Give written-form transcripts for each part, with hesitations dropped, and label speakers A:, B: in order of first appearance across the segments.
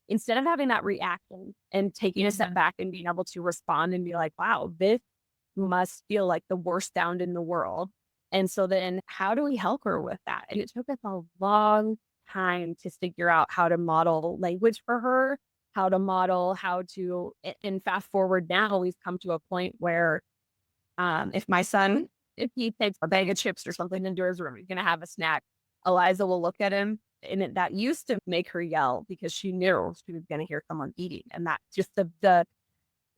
A: instead of having that reaction and taking a step back and being able to respond and be like, wow, this must feel like the worst sound in the world. And so then how do we help her with that? And it took us a long time to figure out how to model language for her, how to model, how to, and fast forward now, we've come to a point where if my son, if he takes a bag of chips or something into his room, he's going to have a snack, Eliza will look at him. And that used to make her yell because she knew she was going to hear someone eating. And that just the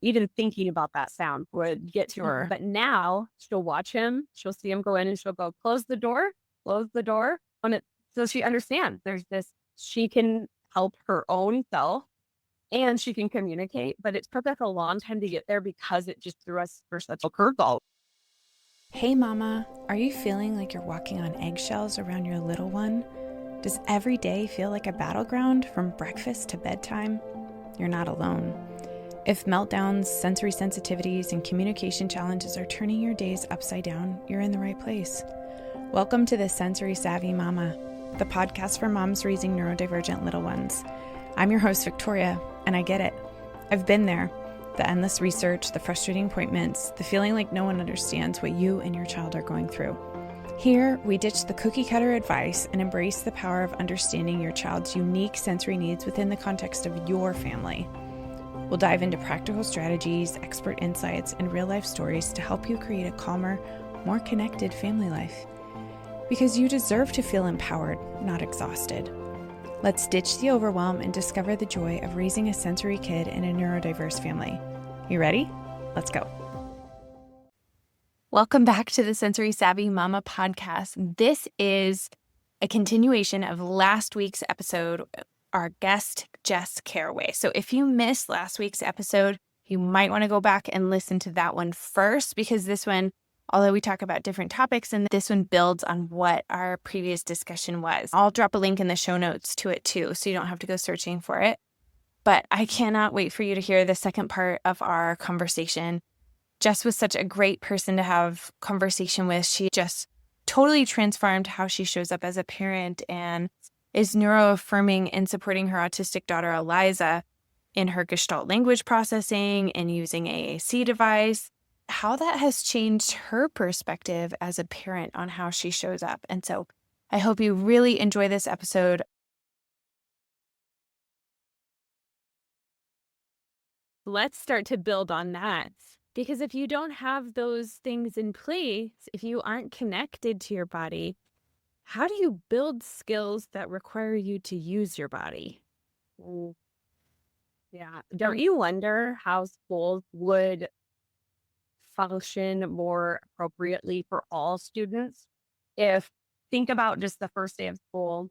A: even thinking about that sound would get to her. But now she'll watch him, she'll see him go in and she'll go, close the door. And so she understands there's this, she can help her own self and she can communicate, but it took us a long time to get there because it just threw us for such a curveball.
B: Hey mama, are you feeling like you're walking on eggshells around your little one? Does every day feel like a battleground from breakfast to bedtime? You're not alone. If meltdowns, sensory sensitivities, and communication challenges are turning your days upside down, you're in the right place. Welcome to the Sensory Savvy Mama, the podcast for moms raising neurodivergent little ones. I'm your host, Victoria, and I get it. I've been there. The endless research, the frustrating appointments, the feeling like no one understands what you and your child are going through. Here, we ditch the cookie cutter advice and embrace the power of understanding your child's unique sensory needs within the context of your family. We'll dive into practical strategies, expert insights, and real-life stories to help you create a calmer, more connected family life. Because you deserve to feel empowered, not exhausted. Let's ditch the overwhelm and discover the joy of raising a sensory kid in a neurodiverse family. You ready? Let's go. Welcome back to the Sensory Savvy Mama podcast. This is a continuation of last week's episode, our guest, Jess Caraway. So if you missed last week's episode, you might want to go back and listen to that one first, because this one, although we talk about different topics, and this one builds on what our previous discussion was. I'll drop a link in the show notes to it too, so you don't have to go searching for it. But I cannot wait for you to hear the second part of our conversation. Jess was such a great person to have conversation with. She just totally transformed how she shows up as a parent and is neuro-affirming and supporting her autistic daughter, Eliza, in her Gestalt language processing and using AAC device. How that has changed her perspective as a parent on how she shows up. And so I hope you really enjoy this episode. Let's start to build on that. Because if you don't have those things in place, if you aren't connected to your body, how do you build skills that require you to use your body?
A: Yeah. Don't you wonder how schools would function more appropriately for all students? If think about just the first day of school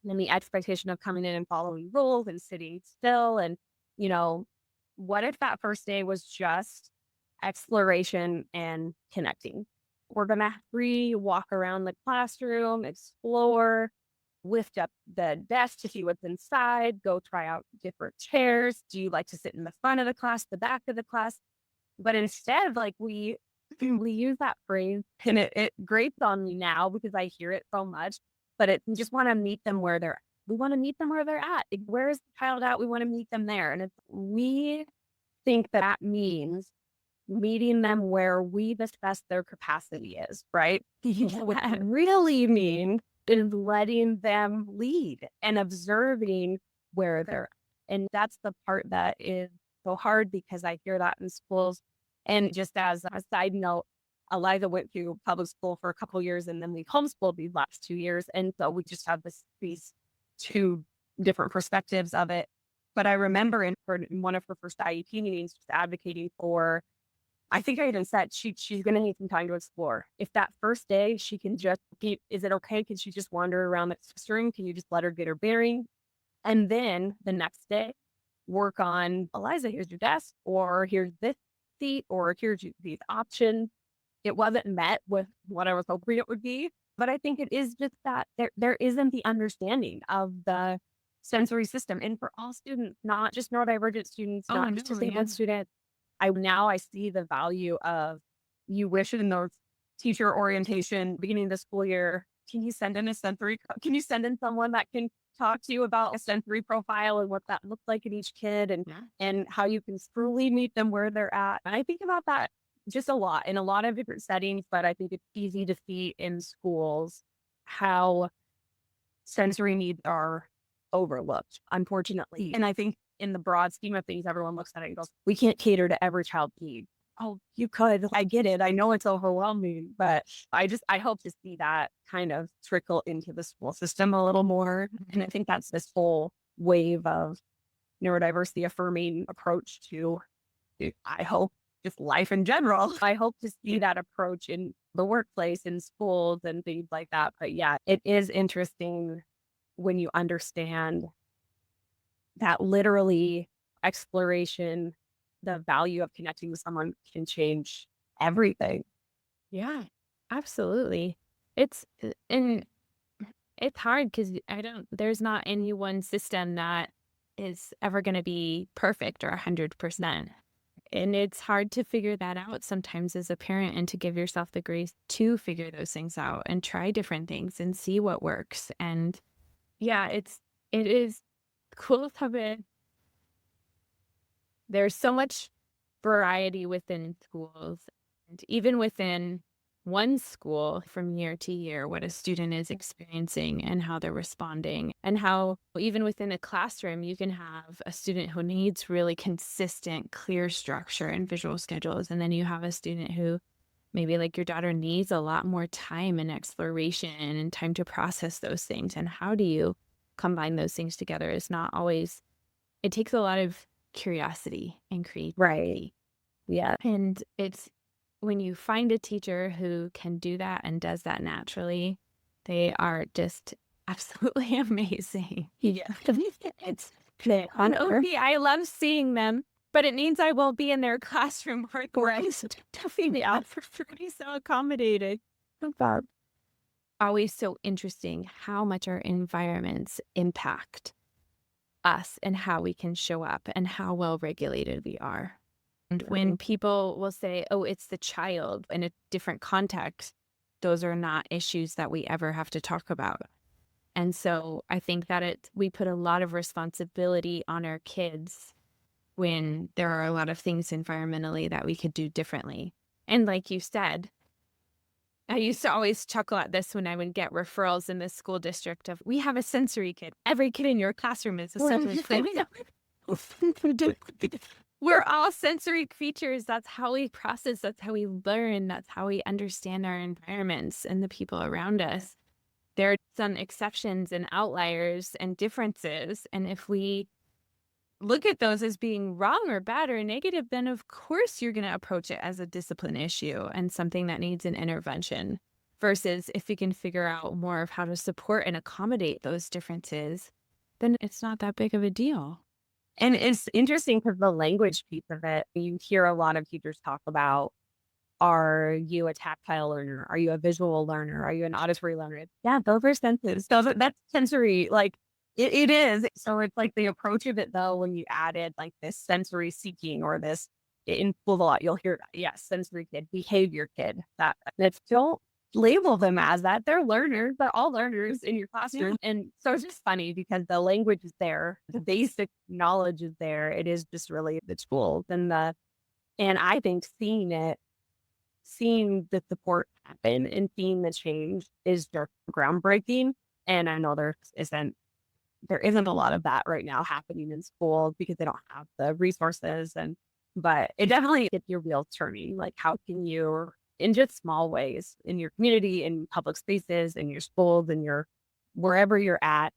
A: and the expectation of coming in and following rules and sitting still. And, what if that first day was just exploration and connecting? We're going to walk around the classroom, explore, lift up the desk to see what's inside, go try out different chairs. Do you like to sit in the front of the class, the back of the class? But instead, like we use that phrase and it grates on me now because I hear it so much, but we just want to meet them where they're at. We want to meet them where they're at. Like, where is the child at? We want to meet them there. And we think that means meeting them where we assess their capacity is, right? What that really means is letting them lead and observing where they're at. And that's the part that is so hard because I hear that in schools. And just as a side note, Eliza went through public school for a couple of years and then we homeschooled these last 2 years. And so we just have these two different perspectives of it. But I remember in one of her first IEP meetings, just advocating for, I think I even said she's going to need some time to explore. If that first day she can just is it okay? Can she just wander around the classroom? Can you just let her get her bearing? And then the next day, work on, Eliza, here's your desk, or here's this seat, or here's these options. It wasn't met with what I was hoping it would be. But I think it is just that there isn't the understanding of the sensory system. And for all students, not just neurodivergent students, not just disabled students, I see the value of, you wish in those teacher orientation beginning of the school year, can you send in someone that can talk to you about a sensory profile and what that looks like in each kid and how you can truly meet them where they're at. And I think about that just a lot in a lot of different settings, but I think it's easy to see in schools how sensory needs are overlooked, unfortunately. And I think in the broad scheme of things, everyone looks at it and goes, we can't cater to every child's need. Oh, you could. I get it. I know it's overwhelming, but I hope to see that kind of trickle into the school system a little more. And I think that's this whole wave of neurodiversity affirming approach to, I hope, just life in general. I hope to see that approach in the workplace, in schools, and things like that. But yeah, it is interesting when you understand that literally exploration, the value of connecting with someone can change everything.
C: Yeah, absolutely. And it's hard because there's not any one system that is ever going to be perfect or 100%. And it's hard to figure that out sometimes as a parent and to give yourself the grace to figure those things out and try different things and see what works. And yeah, it is cool to have there's so much variety within schools and even within one school from year to year, what a student is experiencing and how they're responding, and how even within a classroom, you can have a student who needs really consistent, clear structure and visual schedules. And then you have a student who maybe like your daughter needs a lot more time and exploration and time to process those things. And how do you combine those things together? It's not always, it takes a lot of curiosity and creativity.
A: Right. Yeah.
C: And it's when you find a teacher who can do that and does that naturally, they are just absolutely amazing.
A: Yeah. It's
C: On OP, I love seeing them, but it means I won't be in their classroom or
A: yeah.
C: pretty so accommodated. Always so interesting how much our environments impact us and how we can show up and how well regulated we are. And when people will say, oh, it's the child in a different context, those are not issues that we ever have to talk about. And so I think that we put a lot of responsibility on our kids when there are a lot of things environmentally that we could do differently. And like you said, I used to always chuckle at this when I would get referrals in the school district of, we have a sensory kid. Every kid in your classroom is a sensory kid. We're all sensory creatures. That's how we process. That's how we learn. That's how we understand our environments and the people around us. There are some exceptions and outliers and differences. And if we look at those as being wrong or bad or negative, then of course you're going to approach it as a discipline issue and something that needs an intervention. Versus if we can figure out more of how to support and accommodate those differences, then it's not that big of a deal.
A: And it's interesting because the language piece of it, you hear a lot of teachers talk about, are you a tactile learner? Are you a visual learner? Are you an auditory learner? Yeah, those are senses. So that's sensory. Like it is. So it's like the approach of it though, when you added like this sensory seeking or this in schools a lot, you'll hear, yes, sensory kid, behavior kid. That's don't label them as that. They're learners, but all learners in your classroom. Yeah. And so it's just funny because the language is there, the basic knowledge is there. It is just really the tools and I think seeing the support happen and seeing the change is just groundbreaking. And I know there isn't a lot of that right now happening in schools because they don't have the resources but it definitely gets your wheels turning. Like how can you, in just small ways, in your community, in public spaces, in your schools, in your wherever you're at,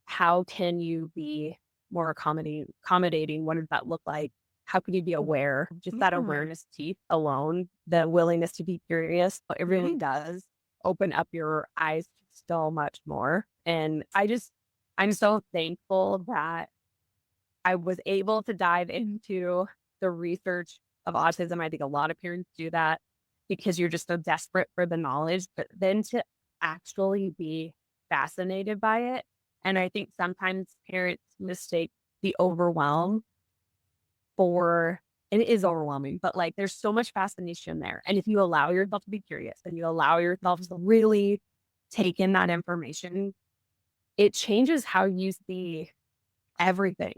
A: how can you be more accommodating? What does that look like? How can you be aware? Just that awareness piece alone, the willingness to be curious, it really does open up your eyes so much more. And I'm so thankful that I was able to dive into the research of autism. I think a lot of parents do that because you're just so desperate for the knowledge, but then to actually be fascinated by it. And I think sometimes parents mistake the overwhelm and it is overwhelming, but like there's so much fascination there. And if you allow yourself to be curious and you allow yourself to really take in that information, it changes how you see everything.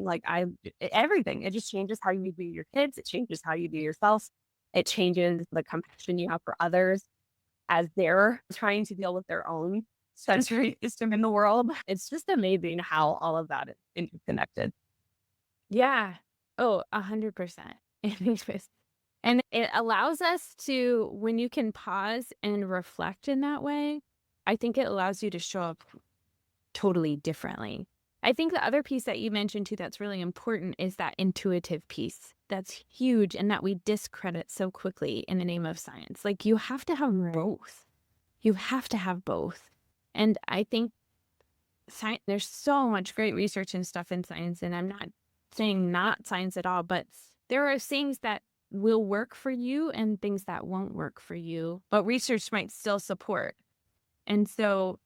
A: Everything. It just changes how you view your kids. It changes how you view yourself. It changes the compassion you have for others as they're trying to deal with their own sensory system in the world. It's just amazing how all of that is interconnected.
C: Yeah. Oh, 100%. It is. And it allows us to, when you can pause and reflect in that way, I think it allows you to show up totally differently. I think the other piece that you mentioned too that's really important is that intuitive piece. That's huge and that we discredit so quickly in the name of science. Like you have to have both. You have to have both. And I think there's so much great research and stuff in science, and I'm not saying not science at all, but there are things that will work for you and things that won't work for you, but research might still support. And so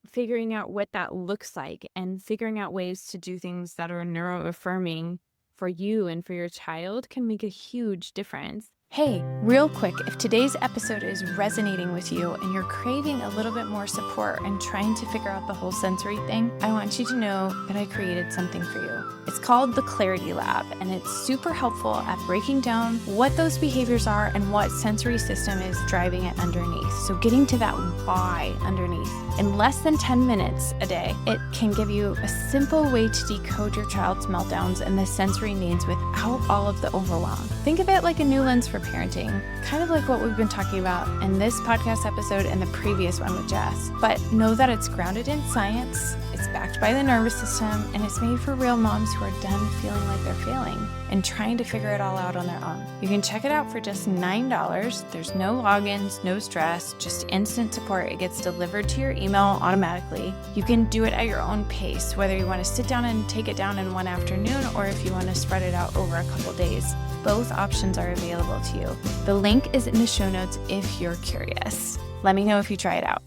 C: figuring out what that looks like and figuring out ways to do things that are neuro-affirming for you and for your child can make a huge difference.
B: Hey, real quick, if today's episode is resonating with you and you're craving a little bit more support and trying to figure out the whole sensory thing, I want you to know that I created something for you. It's called the Clarity Lab, and it's super helpful at breaking down what those behaviors are and what sensory system is driving it underneath. So getting to that why underneath. In less than 10 minutes a day, it can give you a simple way to decode your child's meltdowns and the sensory needs without all of the overwhelm. Think of it like a new lens for parenting, kind of like what we've been talking about in this podcast episode and the previous one with Jess. But know that it's grounded in science, it's backed by the nervous system, and it's made for real moms who are done feeling like they're failing and trying to figure it all out on their own. You can check it out for just $9. There's no logins, no stress, just instant support. It gets delivered to your email automatically. You can do it at your own pace, whether you want to sit down and take it down in one afternoon or if you want to spread it out over a couple days. Both options are available to you. The link is in the show notes if you're curious. Let me know if you try it out.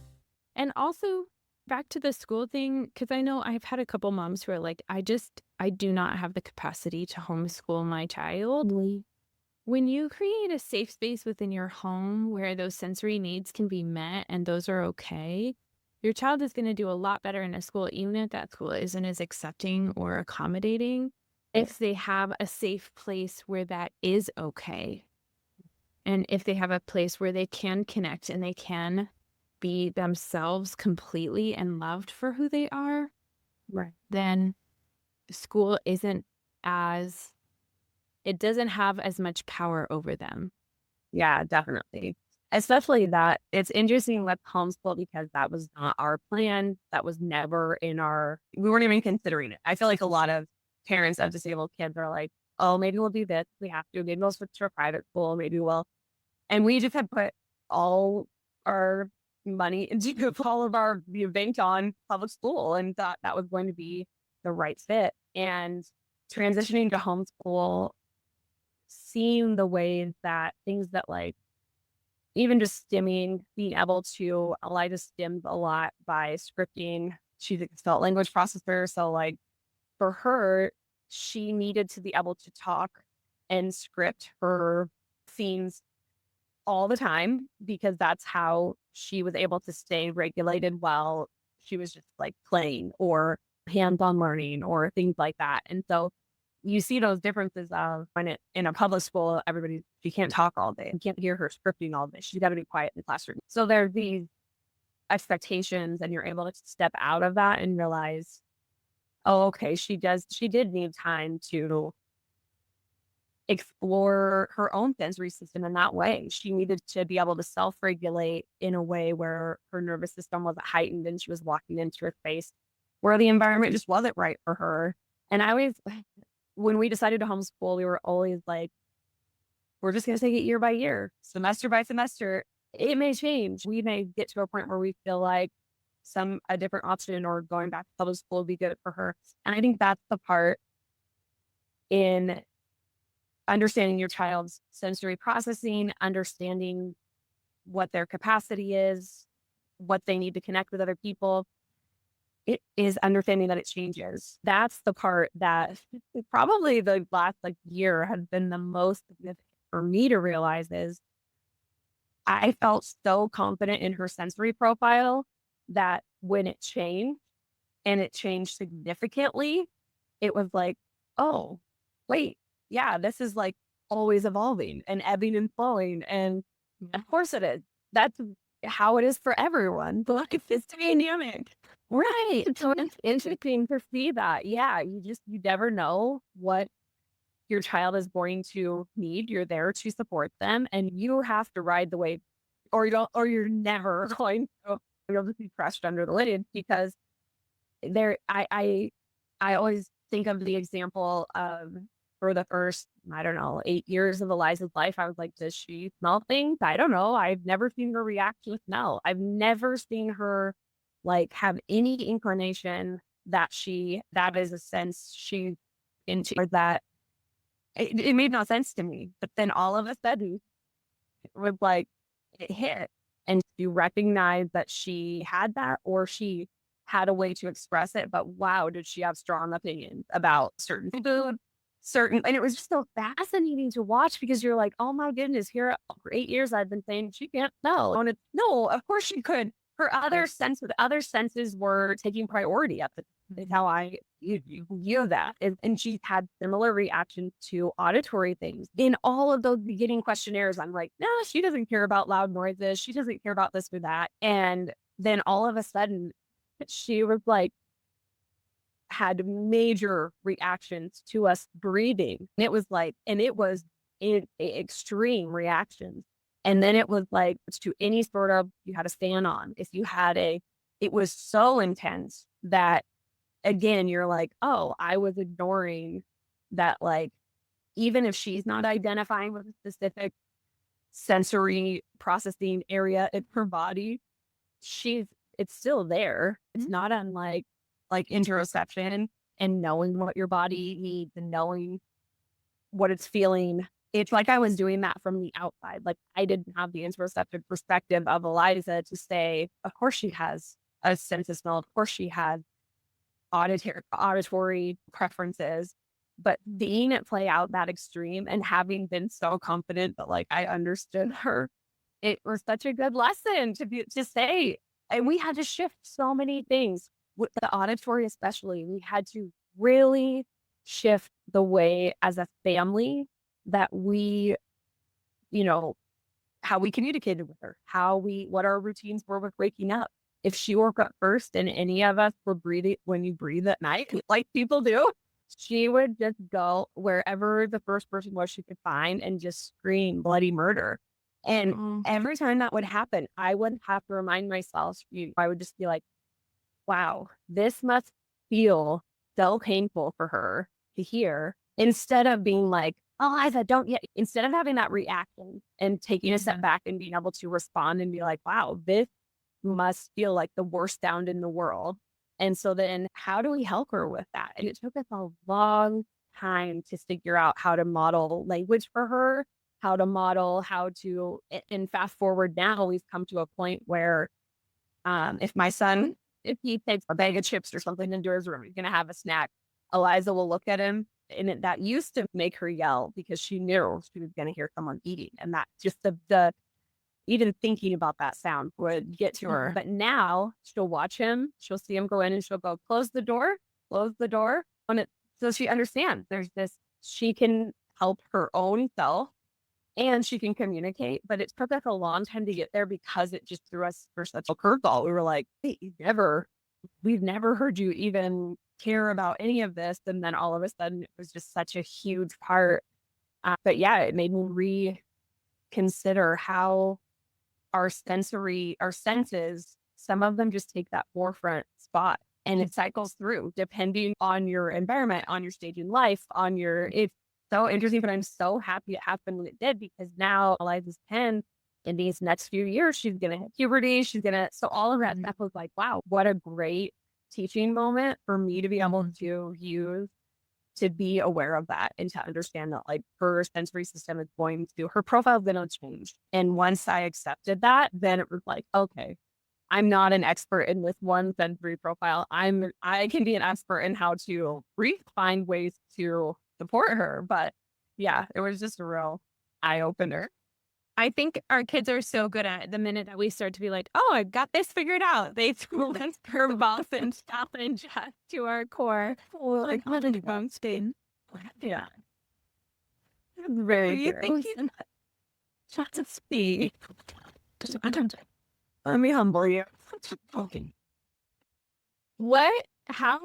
C: And also back to the school thing, because I know I've had a couple moms who are like, I do not have the capacity to homeschool my child. When you create a safe space within your home where those sensory needs can be met and those are okay, your child is going to do a lot better in a school, even if that school isn't as accepting or accommodating, if they have a safe place where that is okay. And if they have a place where they can connect and they can be themselves completely and loved for who they are,
A: Right.
C: then school it doesn't have as much power over them.
A: Yeah, definitely. Especially that it's interesting with homeschool because that was not our plan. That was never we weren't even considering it. I feel like a lot of parents of disabled kids are like, oh, maybe we'll do this. We have to. Maybe we'll switch to a private school. Maybe we'll. And we just had put all our money into all of our banked on public school and thought that was going to be the right fit. And transitioning to homeschool, seeing the ways that things that like even just stimming, being able to, Eliza stims a lot by scripting. She's a felt language processor. So like for her, she needed to be able to talk and script her scenes all the time because that's how she was able to stay regulated while she was just like playing or hands-on learning or things like that. And so you see those differences of in a public school, she can't talk all day. You can't hear her scripting all day. She's got to be quiet in the classroom. So there's these expectations and you're able to step out of that and realize, oh, okay, she did need time to explore her own sensory system in that way. She needed to be able to self-regulate in a way where her nervous system wasn't heightened and she was walking into a space where the environment just wasn't right for her. And when we decided to homeschool, we were always like, we're just going to take it year by year, semester by semester. It may change. We may get to a point where we feel like a different option or going back to public school would be good for her. And I think that's the part in understanding your child's sensory processing, understanding what their capacity is, what they need to connect with other people. It is understanding that it changes. That's the part that probably the last year has been the most significant for me to realize is I felt so confident in her sensory profile that when it changed, and it changed significantly, it was like, oh, wait, yeah, this is like always evolving and ebbing and flowing. And of course it is. That's how it is for everyone. Life is dynamic.
C: Right.
A: So it's interesting to see that. Yeah, you never know what your child is going to need. You're there to support them, and you have to ride the wave, or you don't, or you're never going to, you'll just be crushed under the lid because there. I always think of the example of for the first, I don't know, 8 years of Eliza's life. I was like, does she smell things? I don't know. I've never seen her react to smell. I've never seen her like have any inclination that that is a sense she into, or that it made no sense to me. But then all of a sudden, it was like it hit. And you recognize that she had that, or she had a way to express it. But wow, did she have strong opinions about certain food, and it was just so fascinating to watch because you're like, oh my goodness, here for 8 years I've been saying she can't smell. And it's, no, of course she could. Her other senses were taking priority at the is how I view that. And she's had similar reactions to auditory things. In all of those beginning questionnaires, I'm like, no, she doesn't care about loud noises. She doesn't care about this or that. And then all of a sudden, she was like, had major reactions to us breathing. And it was like, and it was extreme reactions. And then it was like, to any sort of, you had a fan on. If you had it was so intense that, again, you're like, oh, I was ignoring that. Like, even if she's not identifying with a specific sensory processing area in her body, it's still there. It's not unlike like interoception and knowing what your body needs and knowing what it's feeling. It's like I was doing that from the outside. Like, I didn't have the interoceptive perspective of Eliza to say, of course she has a sense of smell. Of course she has auditory preferences. But seeing it play out that extreme and having been so confident that like I understood her, it was such a good lesson to say. And we had to shift so many things with the auditory, especially. We had to really shift the way as a family that we, you know, how we communicated with her, what our routines were with waking up. If she woke up first and any of us were breathing, when you breathe at night, like people do, she would just go wherever the first person was she could find and just scream bloody murder. And every time that would happen, I would have to remind myself, I would just be like, wow, this must feel so painful for her to hear, instead of being like, oh, Liza, don't yet. Instead of having that reaction and taking a step back and being able to respond and be like, wow, this must feel like the worst sound in the world. And so then how do we help her with that? And it took us a long time to figure out how to model language for her, and fast forward now, we've come to a point where if my son, if he takes a bag of chips or something into his room, he's going to have a snack, Eliza will look at him. And that used to make her yell because she knew she was going to hear someone eating. And that just the even thinking about that sound would get to her. But now she'll watch him, she'll see him go in and she'll go, close the door. So she understands she can help her own self and she can communicate. But it took us a long time to get there because it just threw us for such a curveball. We were like, hey, we've never heard you even care about any of this. And then all of a sudden it was just such a huge part. But yeah, it made me reconsider how our senses, some of them just take that forefront spot and it cycles through depending on your environment, on your stage in life, it's so interesting, but I'm so happy it happened when it did, because now Eliza's 10. In these next few years, she's going to hit puberty. So all of that stuff was like, wow, what a great teaching moment for me to be able to use, to be aware of that and to understand that like her sensory system is her profile is going to change. And once I accepted that, then it was like, okay, I'm not an expert in this one sensory profile. I can be an expert in how to find ways to support her. But yeah, it was just a real eye opener.
C: I think our kids are so good at it. The minute that we start to be like, "Oh, I got this figured out," they throw us curveballs and challenge us to our core.
A: Well,
C: Like, "What did you spin?"
A: yeah.
C: Very
A: You
C: true.
A: think he's trying to speak? Let me humble you. Okay.
C: What? How?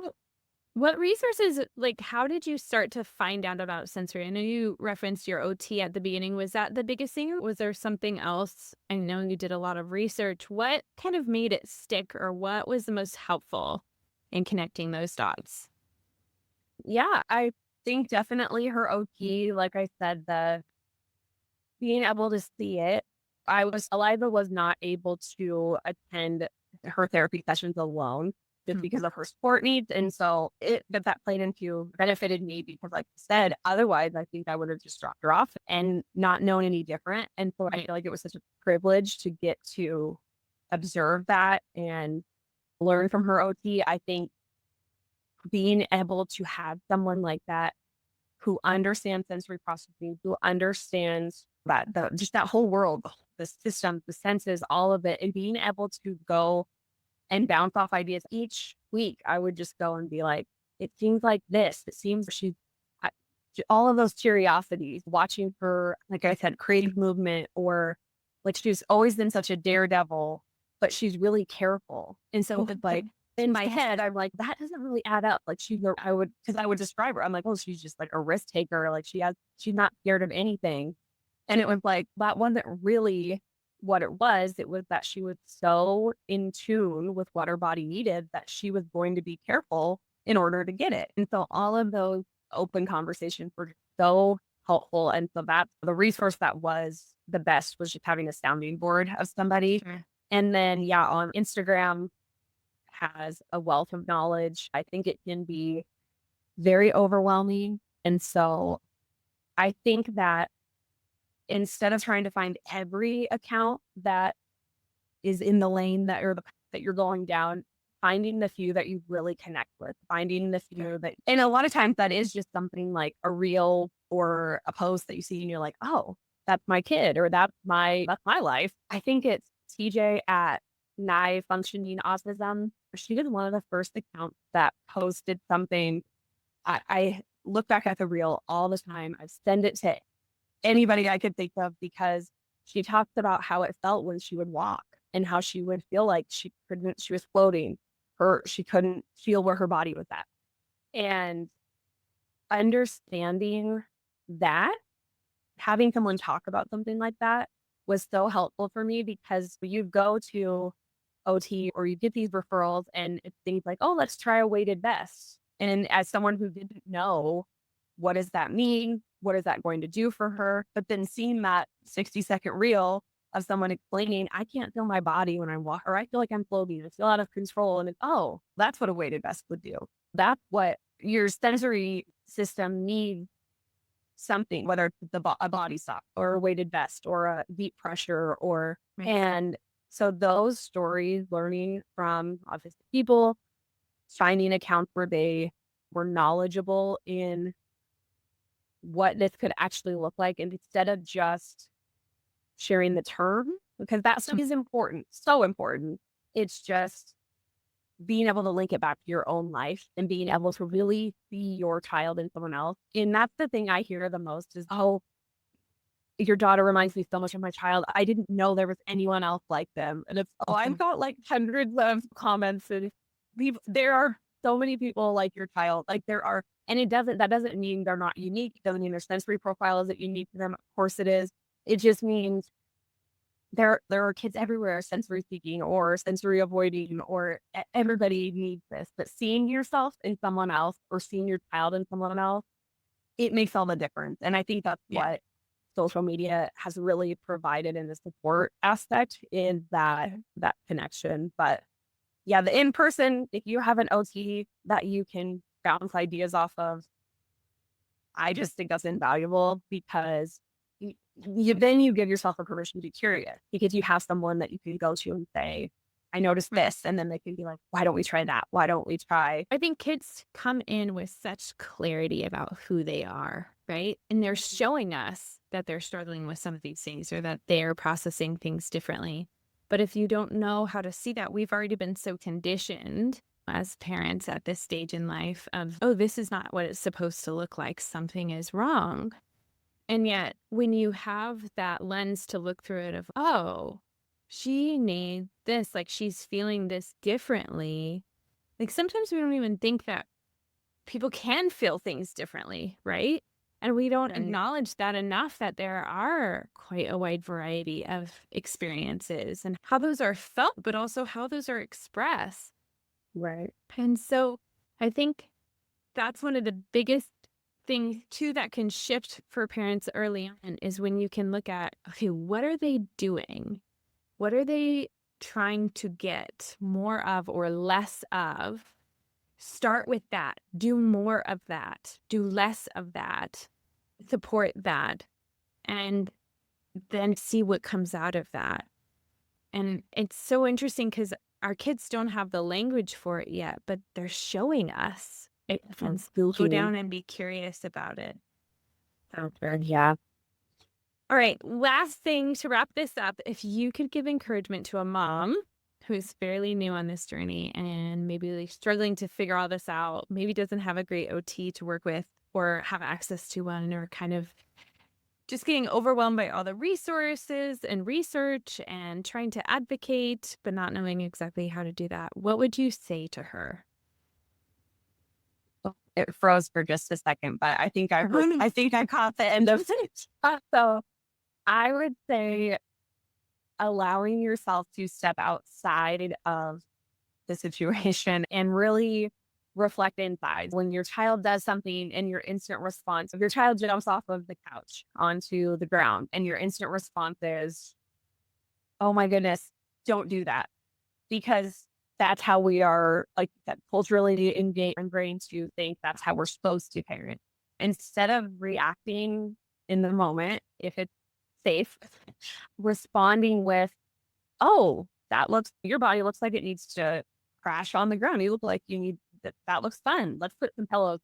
C: What resources, like, how did you start to find out about sensory? I know you referenced your OT at the beginning. Was that the biggest thing, or was there something else? I know you did a lot of research. What kind of made it stick, or what was the most helpful in connecting those dots?
A: Yeah, I think definitely her OT, like I said, the being able to see it. Eliza was not able to attend her therapy sessions alone just
C: Hmm.
A: because of her sport needs. And so that played into benefited me because like I said, otherwise I think I would have just dropped her off and not known any different. And so I feel like it was such a privilege to get to observe that and learn from her OT. I think being able to have someone like that who understands sensory processing, who understands just that whole world, the system, the senses, all of it, and being able to go and bounce off ideas each week. I would just go and be like, it seems like this. It seems I- all of those curiosities, watching her, like I said, creative movement, or like she's always been such a daredevil, but she's really careful. And so it's like in my head, I'm like, that doesn't really add up. Like because I would describe her. I'm like, oh, she's just like a risk taker. Like she's not scared of anything. And it was like, that wasn't really what it was. It was that she was so in tune with what her body needed that she was going to be careful in order to get it. And so all of those open conversations were so helpful. And so that's the resource that was the best was just having a sounding board of somebody.
C: Sure.
A: And then, yeah, on Instagram has a wealth of knowledge. I think it can be very overwhelming. And so I think that instead of trying to find every account that is in the lane that you're going down, finding the few that you really connect with, finding the few that, and a lot of times that is just something like a reel or a post that you see and you're like, oh, that's my kid or that's my life. I think it's TJ at Nye Functioning Autism. She was one of the first accounts that posted something. I look back at the reel all the time. I send it to anybody I could think of because she talks about how it felt when she would walk and how she would feel like she was floating. She couldn't feel where her body was at. And understanding that, having someone talk about something like that was so helpful for me because you go to OT or you get these referrals and it's things like, oh, let's try a weighted vest. And as someone who didn't know, what does that mean? What is that going to do for her? But then seeing that 60-second reel of someone explaining, I can't feel my body when I walk, or I feel like I'm floating, I feel out of control. And oh, that's what a weighted vest would do. That's what your sensory system needs something, whether it's a body sock or a weighted vest or a deep pressure
C: Right.
A: and so those stories, learning from autistic people, finding accounts where they were knowledgeable in what this could actually look like, and instead of just sharing the term, because that stuff is important, so important. It's just being able to link it back to your own life and being able to really see your child in someone else. And that's the thing I hear the most is, oh, your daughter reminds me so much of my child. I didn't know there was anyone else like them. And it's, oh, I've got like hundreds of comments and there are so many people like your child. Like there are, and that doesn't mean they're not unique. It doesn't mean their sensory profile isn't unique to them. Of course it is. It just means there are kids everywhere sensory seeking or sensory avoiding or everybody needs this. But seeing yourself in someone else or seeing your child in someone else, it makes all the difference. And I think that's what social media has really provided in the support aspect is that connection. But yeah, the in-person, if you have an OT that you can bounce ideas off of, I just think that's invaluable because then you give yourself a permission to be curious because you have someone that you can go to and say, I noticed this. And then they can be like, why don't we try that? Why don't we try?
C: I think kids come in with such clarity about who they are, right? And they're showing us that they're struggling with some of these things or that they're processing things differently. But if you don't know how to see that, we've already been so conditioned as parents at this stage in life of, oh, this is not what it's supposed to look like. Something is wrong. And yet, when you have that lens to look through it of, oh, she needs this, like she's feeling this differently. Like sometimes we don't even think that people can feel things differently, right? And we don't
A: Right.
C: acknowledge that enough that there are quite a wide variety of experiences and how those are felt, but also how those are expressed.
A: Right.
C: And so I think that's one of the biggest things too that can shift for parents early on is when you can look at, okay, what are they doing? What are they trying to get more of or less of? Start with that. Do more of that. Do less of that. Support that. And then see what comes out of that. And it's so interesting because our kids don't have the language for it yet, but they're showing us. And go down and be curious about it.
A: Yeah.
C: All right, last thing to wrap this up. If you could give encouragement to a mom who's fairly new on this journey and maybe like struggling to figure all this out, maybe doesn't have a great OT to work with or have access to one, or kind of just getting overwhelmed by all the resources and research and trying to advocate, but not knowing exactly how to do that, what would you say to her?
A: It froze for just a second, but I think I caught the end of it. So I would say allowing yourself to step outside of the situation and really reflect inside. When your child does something and your instant response, if your child jumps off of the couch onto the ground and your instant response is, oh my goodness, don't do that. Because that's how we are, like that, culturally ingrained to think that's how we're supposed to parent. Instead of reacting in the moment, if it's safe, responding with, oh, your body looks like it needs to crash on the ground. You look like you need that looks fun. Let's put some pillows.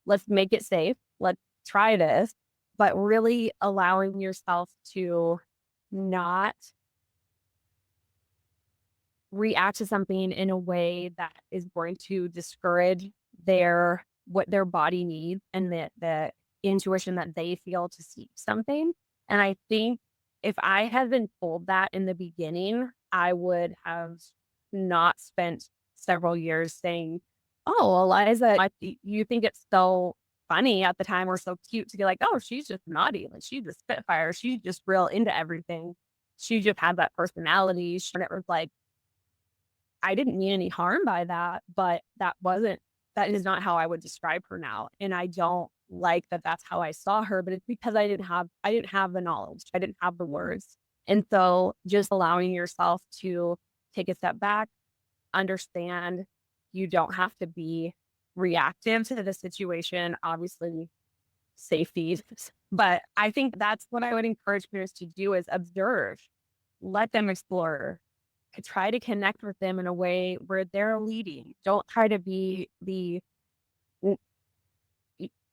A: Let's make it safe. Let's try this. But really allowing yourself to not react to something in a way that is going to discourage what their body needs and the intuition that they feel to seek something. And I think if I had been told that in the beginning, I would have not spent several years saying, oh, Eliza, you think it's so funny at the time or so cute to be like, oh, she's just naughty. Like she's a spitfire. She's just real into everything. She just had that personality. And it was like, I didn't mean any harm by that, but that is not how I would describe her now. And I don't like that that's how I saw her, but it's because I didn't have the knowledge. I didn't have the words. And so just allowing yourself to take a step back, understand you don't have to be reactive to the situation, obviously safety. But I think that's what I would encourage parents to do is observe, let them explore, try to connect with them in a way where they're leading. Don't try to be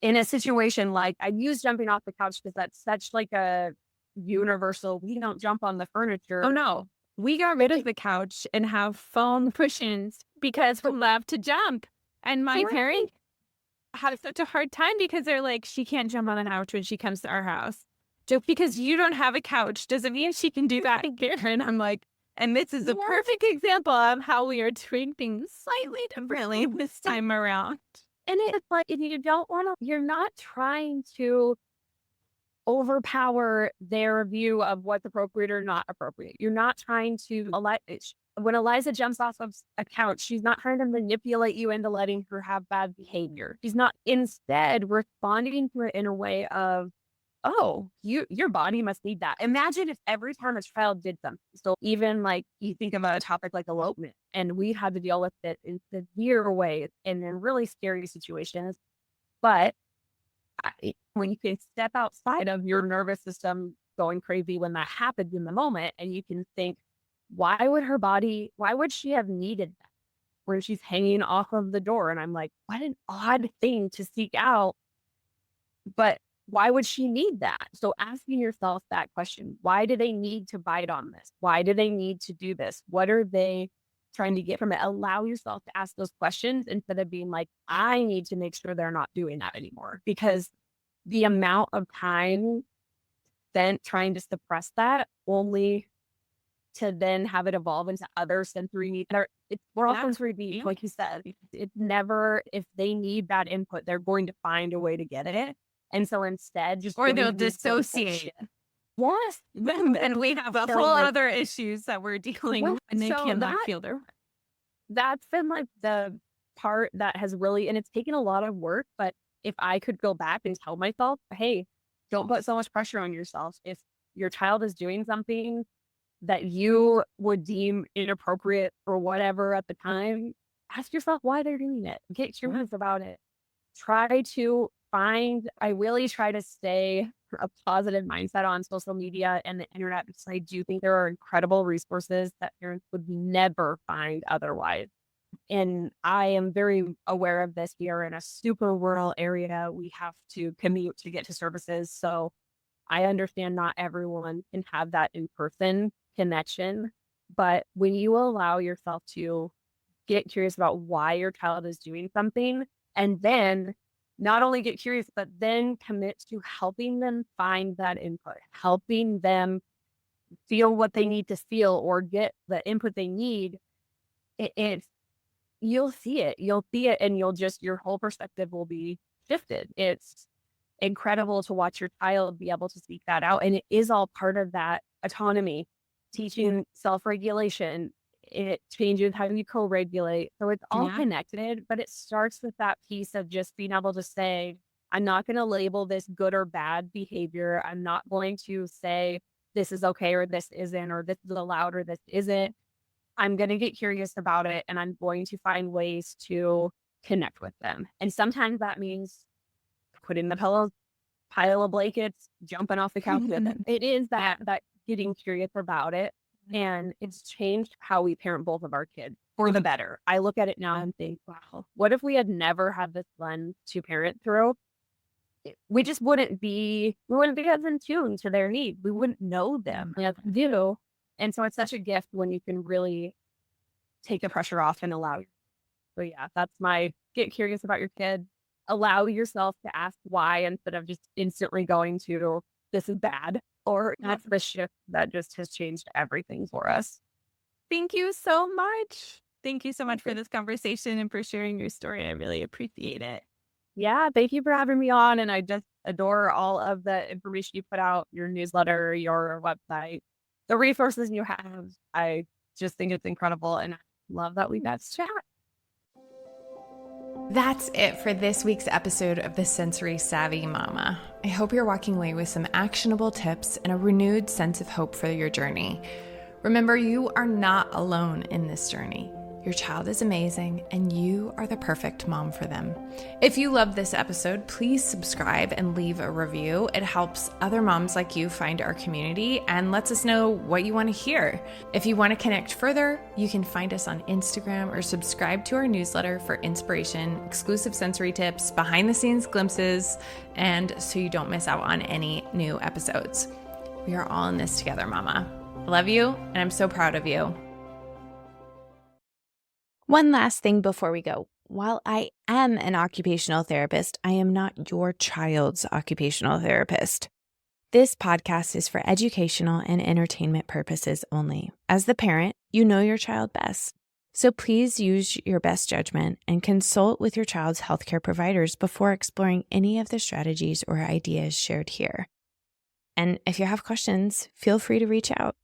A: in a situation like I use jumping off the couch because that's such like a universal. We don't jump on the furniture.
C: Oh no, we got rid of the couch and have foam cushions because we love to jump. And my parents have such a hard time because they're like, she can't jump on the couch when she comes to our house. Just because you don't have a couch doesn't mean she can do that here. And I'm like, and this is a perfect example of how we are doing things slightly differently this time around.
A: And it's like, if you don't want to, you're not trying to overpower their view of what's appropriate or not appropriate. You're not trying to, when Eliza jumps off of a couch, she's not trying to manipulate you into letting her have bad behavior. She's not, instead responding to it in a way of, oh, your body must need that. Imagine if every time a child did something. So even like you think about a topic like elopement, and we had to deal with it in severe ways and in really scary situations. But when you can step outside of your nervous system going crazy when that happens in the moment, and you can think, why would she have needed that when she's hanging off of the door? And I'm like, what an odd thing to seek out, but why would she need that? So asking yourself that question, why do they need to bite on this? Why do they need to do this? What are they trying to get from it? Allow yourself to ask those questions instead of being like, I need to make sure they're not doing that anymore. Because the amount of time spent trying to suppress that only to then have it evolve into other sensory needs. We're all sensory needs, like you said. It's never, if they need that input, they're going to find a way to get it. And so instead, just
C: Or
A: going
C: they'll
A: through this sort of
C: dissociate.
A: Yes.
C: And we have a
A: So,
C: whole
A: like-
C: other issues that we're dealing
A: Well,
C: with, and they
A: so
C: cannot
A: that-
C: feel their
A: That's been like the part that has really, and it's taken a lot of work, but if I could go back and tell myself, hey, don't put so much pressure on yourself. If your child is doing something that you would deem inappropriate or whatever at the time, ask yourself why they're doing it. Get curious about it. I really try to stay a positive mindset on social media and the internet because I do think there are incredible resources that parents would never find otherwise. And I am very aware of this. We are in a super rural area. We have to commute to get to services. So I understand not everyone can have that in-person connection. But when you allow yourself to get curious about why your child is doing something, and then not only get curious, but then commit to helping them find that input, helping them feel what they need to feel or get the input they need, you'll see it. You'll see it, and your whole perspective will be shifted. It's incredible to watch your child be able to seek that out. And it is all part of that autonomy, teaching self-regulation. It changes how you co-regulate. So it's all connected, but it starts with that piece of just being able to say, I'm not going to label this good or bad behavior. I'm not going to say this is okay or this isn't, or this is allowed or this isn't. I'm going to get curious about it, and I'm going to find ways to connect with them. And sometimes that means putting the pile of blankets, jumping off the couch with them. It is that getting curious about it. And it's changed how we parent both of our kids for the better. I look at it now and think, wow, what if we had never had this lens to parent through? We just wouldn't be as in tune to their needs. We wouldn't know them as we do. And so it's such a gift when you can really take the pressure off and allow. So yeah, that's my get curious about your kid. Allow yourself to ask why instead of just instantly going to this is bad. Or that's the shift that just has changed everything for us.
C: Thank you so much. Thank you so much for this conversation and for sharing your story. I really appreciate it.
A: Yeah, thank you for having me on. And I just adore all of the information you put out, your newsletter, your website, the resources you have. I just think it's incredible. And I love that we got to chat.
B: That's it for this week's episode of the Sensory Savvy Mama. I hope you're walking away with some actionable tips and a renewed sense of hope for your journey. Remember, you are not alone in this journey. Your child is amazing, and you are the perfect mom for them. If you love this episode, please subscribe and leave a review. It helps other moms like you find our community and lets us know what you want to hear. If you want to connect further, you can find us on Instagram or subscribe to our newsletter for inspiration, exclusive sensory tips, behind-the-scenes glimpses, and so you don't miss out on any new episodes. We are all in this together, Mama. I love you, and I'm so proud of you. One last thing before we go. While I am an occupational therapist, I am not your child's occupational therapist. This podcast is for educational and entertainment purposes only. As the parent, you know your child best. So please use your best judgment and consult with your child's healthcare providers before exploring any of the strategies or ideas shared here. And if you have questions, feel free to reach out.